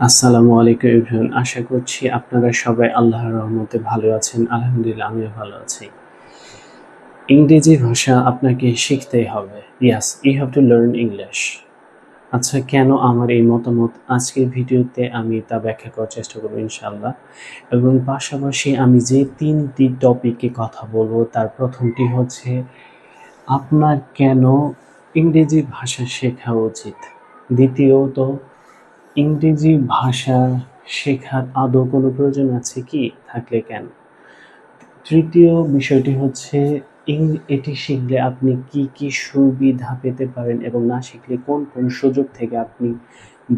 আসসালামু আলাইকুম এভরিওয়ান। আশা করছি আপনারা সবাই আল্লাহর রহমতে ভালো আছেন। আলহামদুলিল্লাহ আমিও ভালো আছি। ইংরেজি ভাষা আপনাকে শিখতেই হবে। Yes, you have to learn English. আচ্ছা, কেন আমার এই মতামত? আজকের ভিডিওতে আমি তা ব্যাখ্যা করার চেষ্টা করব ইনশাআল্লাহ। এবং পাশাপাশি আমি যে ৩টি টপিকে কথা বলব তার প্রথমটি হচ্ছে আপনার কেন ইংরেজি ভাষা শেখা উচিত। দ্বিতীয়ত, ইংরেজি ভাষা শেখার আদৌ কোনো প্রয়োজন আছে কি? থাকলে কেন? তৃতীয় বিষয়টি হচ্ছে এটি শিখলে আপনি কি কি সুবিধা পেতে পারেন এবং না শিখলে কোন কোন সুযোগ থেকে আপনি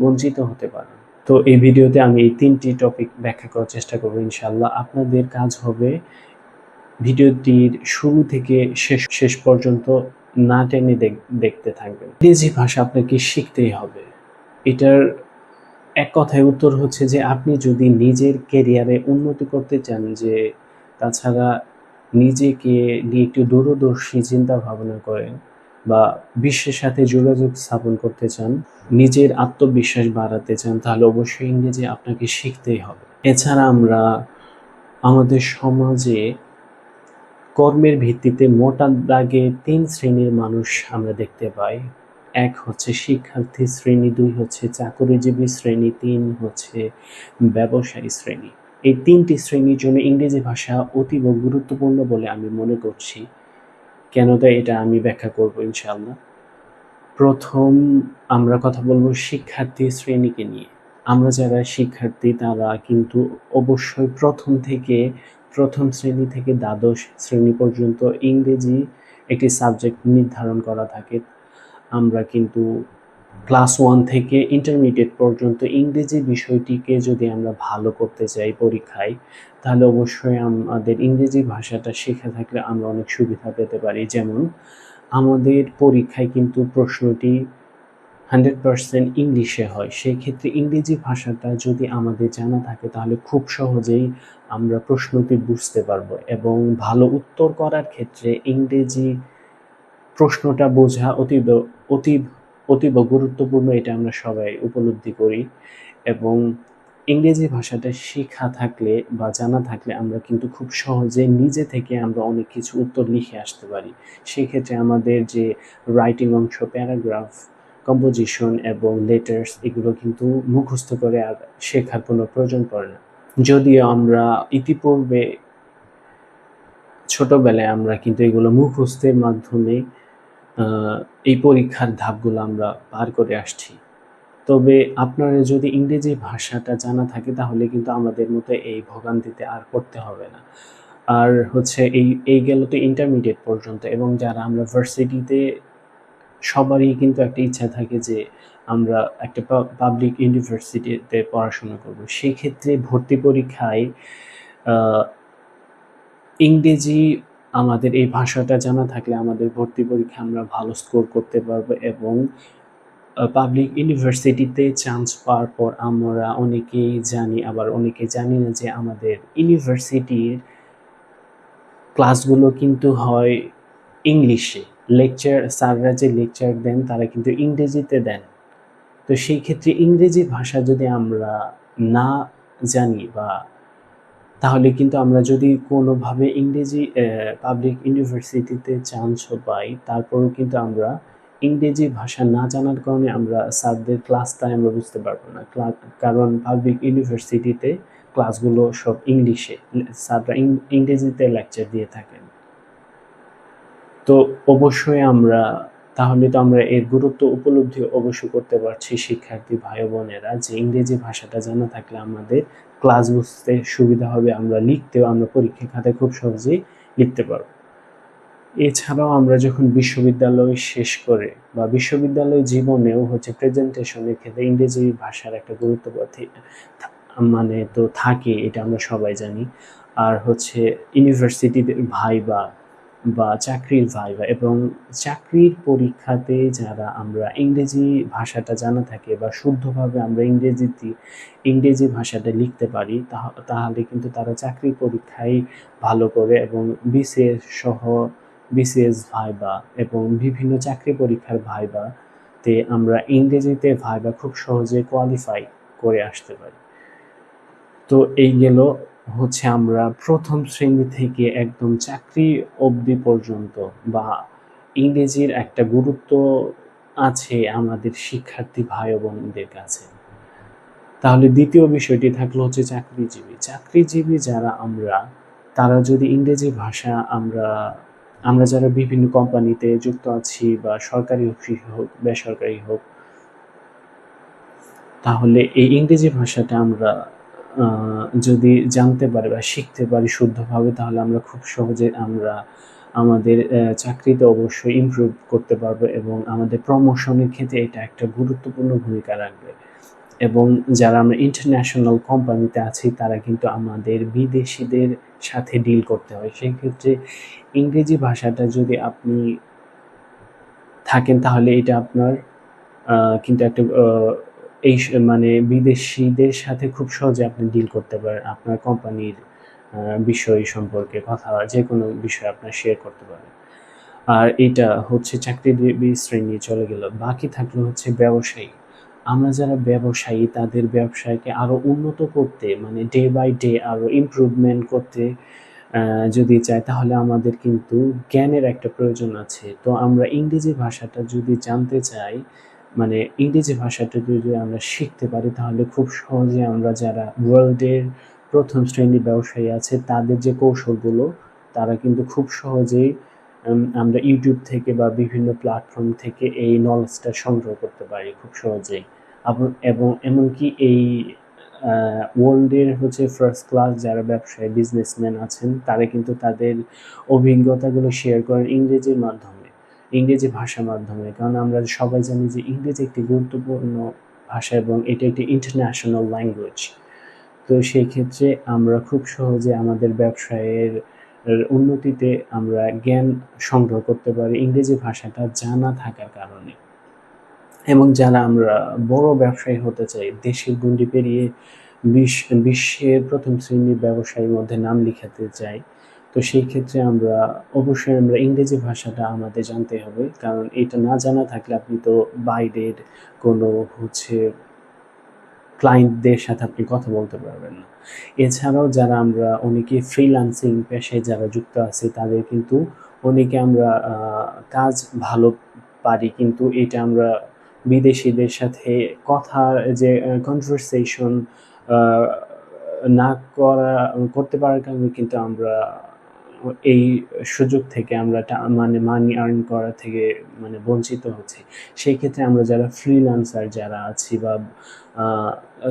বঞ্চিত হতে পারেন। তো এই ভিডিওতে আমি এই ৩টি টপিক ব্যাখ্যা করার চেষ্টা করব ইনশাআল্লাহ। আপনাদের কাজ হবে ভিডিওটির শুরু থেকে শেষ পর্যন্ত না টেনে দেখতে থাকবেন। ইংরেজি ভাষা আপনাকে শিখতেই হবে। এটার এক কথায় উত্তর হচ্ছে যে আপনি যদি নিজের ক্যারিয়ারে উন্নতি করতে চান, যে তাছাড়া নিজেকে নিয়ে একটু দূরদর্শী চিন্তা ভাবনা করেন বা বিশ্বের সাথে যোগাযোগ স্থাপন করতে চান, নিজের আত্মবিশ্বাস বাড়াতে চান, তাহলে অবশ্যই ইংরেজি আপনাকে শিখতেই হবে। এছাড়া আমরা আমাদের সমাজে কর্মের ভিত্তিতে মোটা দাগে ৩ শ্রেণীর মানুষ আমরা দেখতে পাই। ১ হচ্ছে শিক্ষার্থী শ্রেণী, ২ হচ্ছে চাকরিজীবী শ্রেণী, ৩ হচ্ছে ব্যবসায়ী শ্রেণী। এই ৩টি শ্রেণীর জন্য ইংরেজি ভাষা অতীব গুরুত্বপূর্ণ বলে আমি মনে করছি। কেন তা এটা আমি ব্যাখ্যা করব ইনশাআল্লাহ। প্রথম আমরা কথা বলব শিক্ষার্থী শ্রেণীকে নিয়ে। আমরা যারা শিক্ষার্থী তারা কিন্তু অবশ্যই প্রথম শ্রেণী থেকে দ্বাদশ শ্রেণী পর্যন্ত ইংরেজি একটি সাবজেক্ট নির্ধারণ করা থাকে। আমরা কিন্তু ক্লাস 1 থেকে ইন্টারমিডিয়েট পর্যন্ত ইংরেজি বিষয়টিকে যদি আমরা ভালো করতে চাই পরীক্ষায়, তাহলে অবশ্যই আমাদের ইংরেজি ভাষাটা শেখা থাকলে আমরা অনেক সুবিধা পেতে পারি। যেমন আমাদের পরীক্ষায় কিন্তু প্রশ্নটি 100% ইংলিশে হয়। সেক্ষেত্রে ইংরেজি ভাষাটা যদি আমাদের জানা থাকে তাহলে খুব সহজেই আমরা প্রশ্নটি বুঝতে পারবো এবং ভালো উত্তর করার ক্ষেত্রে ইংরেজি প্রশ্নটা বোঝা অতীব গুরুত্বপূর্ণ, এটা আমরা সবাই উপলব্ধি করি। এবং ইংরেজি ভাষাটা শেখা থাকলে বা জানা থাকলে আমরা কিন্তু খুব সহজে নিজে থেকে আমরা অনেক কিছু উত্তর লিখে আসতে পারি। সেক্ষেত্রে আমাদের যে রাইটিং অংশ, প্যারাগ্রাফ, কম্পোজিশন এবং লেটার্স, এগুলো কিন্তু মুখস্থ করে আর শেখার কোনো প্রয়োজন পড়ে না। যদিও আমরা ইতিপূর্বে ছোটবেলায় আমরা কিন্তু এগুলো মুখস্থের মাধ্যমে এই পরীক্ষার ধাপগুলো আমরা পার করে আসছি। তবে আপনার যদি ইংরেজি ভাষাটা জানা থাকে তাহলে কিন্তু আমাদের মতো এই ভোগান্তিতে আর পড়তে হবে না। আর হচ্ছে এই গেল তো ইন্টারমিডিয়েট পর্যন্ত, এবং যারা আমরা ভার্সিটিতে, সবারই কিন্তু একটা ইচ্ছা থাকে যে আমরা একটা পাবলিক ইউনিভার্সিটিতে পড়াশোনা করব। সেক্ষেত্রে ভর্তি পরীক্ষায় ইংরেজি, আমাদের এই ভাষাটা জানা থাকলে আমাদের ভর্তি পরীক্ষায় আমরা ভালো স্কোর করতে পারবো এবং পাবলিক ইউনিভার্সিটিতে চান্স পাওয়ার পর আমরা অনেকেই জানি, আবার অনেকে জানি না যে আমাদের ইউনিভার্সিটির ক্লাসগুলো কিন্তু হয় ইংলিশে। স্যাররা যে লেকচার দেন তারা কিন্তু ইংরেজিতে দেন। তো সেই ক্ষেত্রে ইংরেজি ভাষা যদি আমরা না জানি বা তাহলে কিন্তু আমরা যদি কোনোভাবে ইংরেজি পাবলিক ইউনিভার্সিটিতে চান্সও পাই, তারপরেও কিন্তু আমরা ইংরেজি ভাষা না জানার কারণে আমরা স্যারদের ক্লাসটা আমরা বুঝতে পারবো না। কারণ পাবলিক ইউনিভার্সিটিতে ক্লাসগুলো সব ইংলিশে, স্যাররা ইংরেজিতে লেকচার দিয়ে থাকেন। তো অবশ্যই তাহলে তো আমরা এর গুরুত্ব উপলব্ধি অবশ্যই করতে পারছি শিক্ষার্থী ভাই বোনেরা, যে ইংরেজি ভাষাটা জানা থাকলে আমাদের ক্লাস বুঝতে সুবিধা হবে, আমরা পরীক্ষা খাতায় খুব সহজেই লিখতে পারবো। এছাড়াও আমরা যখন বিশ্ববিদ্যালয় শেষ করে বা বিশ্ববিদ্যালয় জীবনেও হচ্ছে প্রেজেন্টেশনের ক্ষেত্রে ইংরেজি ভাষার একটা গুরুত্ব মানে তো থাকে, এটা আমরা সবাই জানি। আর হচ্ছে ইউনিভার্সিটিতে ভাইবা বা চাকরির ভাইবা এবং চাকরির পরীক্ষাতে যারা আমরা ইংরেজি ভাষাটা জানা থাকে বা শুদ্ধভাবে আমরা ইংরেজি ভাষাটা লিখতে পারি, তাহলে কিন্তু তারা চাকরির পরীক্ষায় ভালো করে এবং বিসিএস ভাইবা এবং বিভিন্ন চাকরি পরীক্ষার ভাইবাতে আমরা ইংরেজিতে ভাইবা খুব সহজে কোয়ালিফাই করে আসতে পারি। তো এই গেল হচ্ছে আমরা প্রথম শ্রেণী থেকে একদম চাকরি অবধি পর্যন্ত বা ইংরেজির একটা গুরুত্ব আছে আমাদের শিক্ষার্থী ভাই বোনদের কাছে। তাহলে দ্বিতীয় বিষয়টি থাকলো হচ্ছে চাকরিজীবী যারা আমরা, তারা যদি ইংরেজি ভাষা আমরা যারা বিভিন্ন কোম্পানিতে যুক্ত আছি বা সরকারি অফিস হোক বেসরকারি হোক, তাহলে এই ইংরেজি ভাষাটা আমরা যদি জানতে পারি বা শিখতে পারি শুদ্ধভাবে, তাহলে আমরা খুব সহজে আমাদের চাকরিতে অবশ্যই ইমপ্রুভ করতে পারবো এবং আমাদের প্রমোশনের ক্ষেত্রে এটা একটা গুরুত্বপূর্ণ ভূমিকা রাখবে। এবং যারা আমরা ইন্টারন্যাশনাল কোম্পানিতে আছি তারা কিন্তু আমাদের বিদেশিদের সাথে ডিল করতে হয়, সেই ক্ষেত্রে ইংরেজি ভাষাটা যদি আপনি থাকেন তাহলে এটা আপনার কিন্তু একটা এই মানে বিদেশিদের সাথে খুব সহজে আপনি ডিল করতে পারেন, আপনার কোম্পানির বিষয় সম্পর্কে কথা, যে কোনো বিষয় আপনার শেয়ার করতে পারেন। আর এটা হচ্ছে চাকরিজীবী শ্রেণী চলে গেল। বাকি থাকলো হচ্ছে ব্যবসায়ী। আমরা যারা ব্যবসায়ী তাদের ব্যবসায়কে আরো উন্নত করতে, মানে ডে বাই ডে আরো ইমপ্রুভমেন্ট করতে যদি চাই, তাহলে আমাদের কিন্তু জ্ঞানের একটা প্রয়োজন আছে। তো আমরা ইংরেজি ভাষাটা যদি জানতে চাই, মানে ইংরেজি ভাষাটা যদি আমরা শিখতে পারি, তাহলে খুব সহজে আমরা যারা ওয়ার্ল্ডের প্রথম শ্রেণীর ব্যবসায়ী আছে তাদের যে কৌশলগুলো, তারা কিন্তু খুব সহজেই আমরা ইউটিউব থেকে বা বিভিন্ন প্ল্যাটফর্ম থেকে এই নলেজটা সংগ্রহ করতে পারি খুব সহজেই। এবং এমনকি এই ওয়ার্ল্ডের হচ্ছে ফার্স্ট ক্লাস যারা ব্যবসায়ী বিজনেসম্যান আছেন, তারা কিন্তু তাদের অভিজ্ঞতাগুলো শেয়ার করেন ইংরেজির মাধ্যমে, ইংরেজি ভাষার মাধ্যমে। কারণ আমরা সবাই জানি যে ইংরেজি একটি গুরুত্বপূর্ণ ভাষা এবং এটি একটি ইন্টারন্যাশনাল ল্যাঙ্গুয়েজ। তো সেই ক্ষেত্রে আমরা খুব সহজে আমাদের ব্যবসায়ের উন্নতিতে আমরা জ্ঞান সংগ্রহ করতে পারি ইংরেজি ভাষাটা জানা থাকার কারণে। এবং যারা আমরা বড় ব্যবসায়ী হতে চাই, দেশের গণ্ডি পেরিয়ে বিশ্বের প্রথম শ্রেণীর ব্যবসায়ীর মধ্যে নাম লিখাতে চাই, তো সেই ক্ষেত্রে অবশ্যই আমরা ইংরেজি ভাষাটা আমাদের জানতে হবে। কারণ এটা না জানা থাকলে আপনি তো বাইরের কোনো হচ্ছে ক্লায়েন্টদের সাথে আপনি কথা বলতে পারবেন না। এছাড়াও যারা আমরা অনেকে ফ্রিল্যান্সিং পেশায় যারা যুক্ত আছি, তাদের কিন্তু অনেকে আমরা কাজ ভালো পারি, কিন্তু এটা আমরা বিদেশিদের সাথে কথার যে কনভারসেশন না করতে পারার কারণে কিন্তু আমরা এই সুযোগ থেকে আমরা মানে মানি আর্ন করা থেকে মানে বঞ্চিত হচ্ছি। সেই ক্ষেত্রে আমরা যারা ফ্রিল্যান্সার যারা আছি বা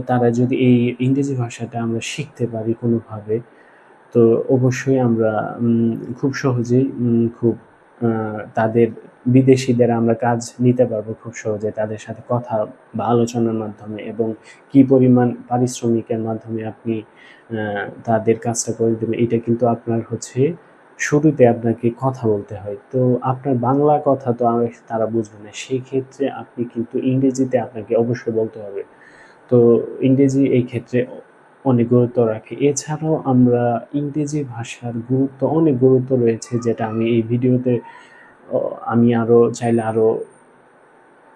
তারা যদি এই ইংরেজি ভাষাটা আমরা শিখতে পারি কোনোভাবে, তো অবশ্যই আমরা খুব সহজেই খুব তাদের বিদেশিদের আমরা কাজ নিতে পারবো খুব সহজে, তাদের সাথে কথা বা আলোচনার মাধ্যমে, এবং কি পরিমাণ পারিশ্রমিকের মাধ্যমে আপনি তাদের কাজটা করে দেবেন, এটা কিন্তু আপনার হচ্ছে শুরুতে আপনাকে কথা বলতে হয়। তো আপনার বাংলা কথা তো তারা বুঝবে না, সেই ক্ষেত্রে আপনি কিন্তু ইংরেজিতে আপনাকে অবশ্যই বলতে হবে। তো ইংরেজি এই ক্ষেত্রে অনেক গুরুত্ব রাখে। এছাড়াও আমরা ইংরেজি ভাষার অনেক গুরুত্ব রয়েছে, যেটা আমি এই ভিডিওতে আমি আরো চাইলে আরো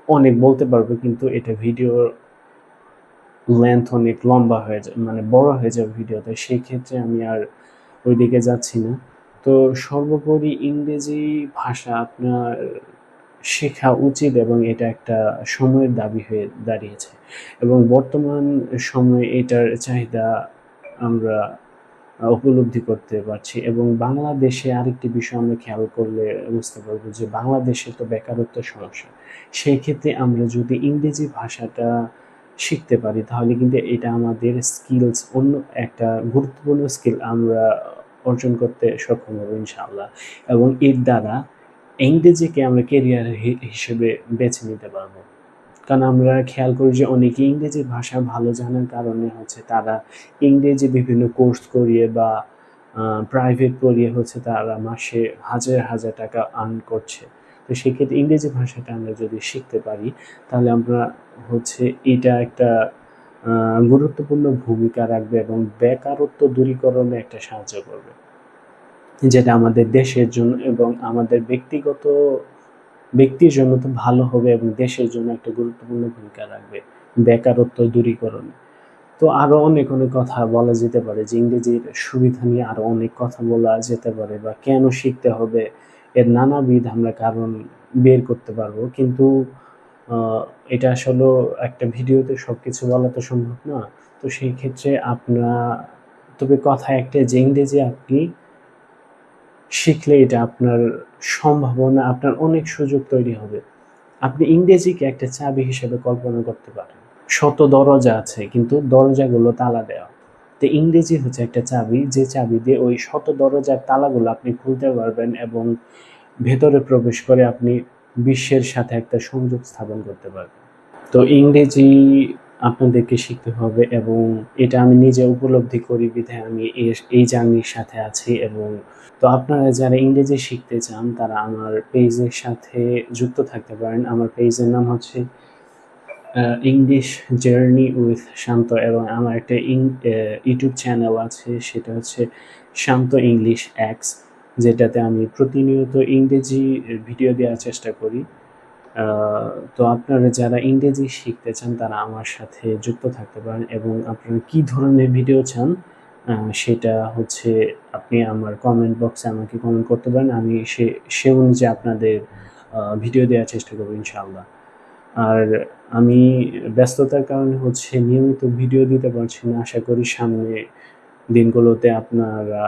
অনেক বলতে পারবো, কিন্তু এটা ভিডিওর লেন্থ অনেক লম্বা হয়ে যায়, মানে বড় হয়ে যাবে ভিডিওতে, সেই ক্ষেত্রে আমি আর ওইদিকে যাচ্ছি না। তো সর্বোপরি ইংরেজি ভাষা আপনার শেখা উচিত এবং এটা একটা সময়ের দাবি হয়ে দাঁড়িয়েছে, এবং বর্তমান সময়ে এটার চাহিদা আমরা উপলব্ধি করতে পারছি। এবং বাংলাদেশে আরেকটি বিষয় আমরা খেয়াল করলে বুঝতে পারবো যে বাংলাদেশে তো বেকারত্বের সমস্যা, সেই ক্ষেত্রে আমরা যদি ইংরেজি ভাষাটা শিখতে পারি, তাহলে কিন্তু এটা আমাদের স্কিলস, অন্য একটা গুরুত্বপূর্ণ স্কিল আমরা অর্জন করতে সক্ষম হবো ইনশাআল্লাহ। এবং এর দ্বারা ইংরেজিকে আমরা কেরিয়ার হিসেবে বেছে নিতে পারবো। কারণ আমরা খেয়াল করি যে অনেকে ইংরেজি ভাষা ভালো জানার কারণে হচ্ছে তারা ইংরেজি বিভিন্ন কোর্স করিয়ে বা প্রাইভেট পড়িয়ে হচ্ছে তারা মাসে হাজার হাজার টাকা আর্ন করছে। তো সেক্ষেত্রে ইংরেজি ভাষাটা আমরা যদি শিখতে পারি, তাহলে আমরা হচ্ছে এটা একটা গুরুত্বপূর্ণ ভূমিকা রাখবে এবং বেকারত্ব দূরীকরণে একটা সাহায্য করবে, যেটা আমাদের দেশের জন্য এবং আমাদের ব্যক্তির জন্য তো ভালো হবে এবং দেশের জন্য একটা গুরুত্বপূর্ণ ভূমিকা রাখবে বেকারত্ব দূরীকরণে। তো আরও অনেক অনেক কথা বলা যেতে পারে, যে ইংরেজির সুবিধা নিয়ে আরও অনেক কথা বলা যেতে পারে, বা কেন শিখতে হবে এর নানাবিধ আমরা কারণ বের করতে পারবো। কিন্তু এটা আসলে একটা ভিডিওতে সব কিছু বলা তো সম্ভব না। তো সেই ক্ষেত্রে তবে কথা একটা, যে ইংরেজি আপনি শিখলে এটা আপনার সম্ভাবনা, আপনার অনেক সুযোগ তৈরি হবে। আপনি ইংরেজিকে একটা চাবি হিসেবে কল্পনা করতে পারেন। শত দরজা আছে কিন্তু দরজাগুলো তালা দেওয়া। তো ইংরেজি হচ্ছে একটা চাবি, যে চাবি দিয়ে ওই শত দরজার তালাগুলো আপনি খুলতে পারবেন এবং ভেতরে প্রবেশ করে আপনি বিশ্বের সাথে একটা সংযোগ স্থাপন করতে পারবেন। তো ইংরেজি আপনাদেরকে শিখতে হবে, এবং এটা আমি নিজে উপলব্ধি করি বিধায় আমি এই জার্নির সাথে আছি। এবং তো আপনারা যারা ইংরেজি শিখতে চান তারা আমার পেজের সাথে যুক্ত থাকতে পারেন। আমার পেজের নাম হচ্ছে ইংলিশ জার্নি উইথ শান্ত, এবং আমার একটা ইউটিউব চ্যানেল আছে, সেটা হচ্ছে শান্ত ইংলিশ এক্স, যেটাতে আমি প্রতিনিয়ত ইংরেজি ভিডিও দেওয়ার চেষ্টা করি। তো আপনারা যারা ইংরেজি শিখতে চান তারা আমার সাথে যুক্ত থাকতে পারেন, এবং আপনারা কী ধরনের ভিডিও চান সেটা হচ্ছে আপনি আমার কমেন্ট বক্সে আমাকে কমেন্ট করতে পারেন। আমি সে অনুযায়ী আপনাদের ভিডিও দেওয়ার চেষ্টা করবো ইনশাআল্লাহ। আর আমি ব্যস্ততার কারণে হচ্ছে নিয়মিত ভিডিও দিতে পারছি না। আশা করি সামনে দিনগুলোতে আপনারা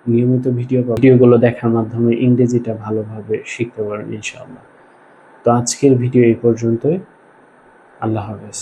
নিয়মিত ভিডিওগুলো দেখার মাধ্যমে ইংরেজিটা ভালোভাবে শিখতে পারেন ইনশাআল্লাহ। তো আজকের ভিডিও এই পর্যন্তই। আল্লাহ হাফেজ।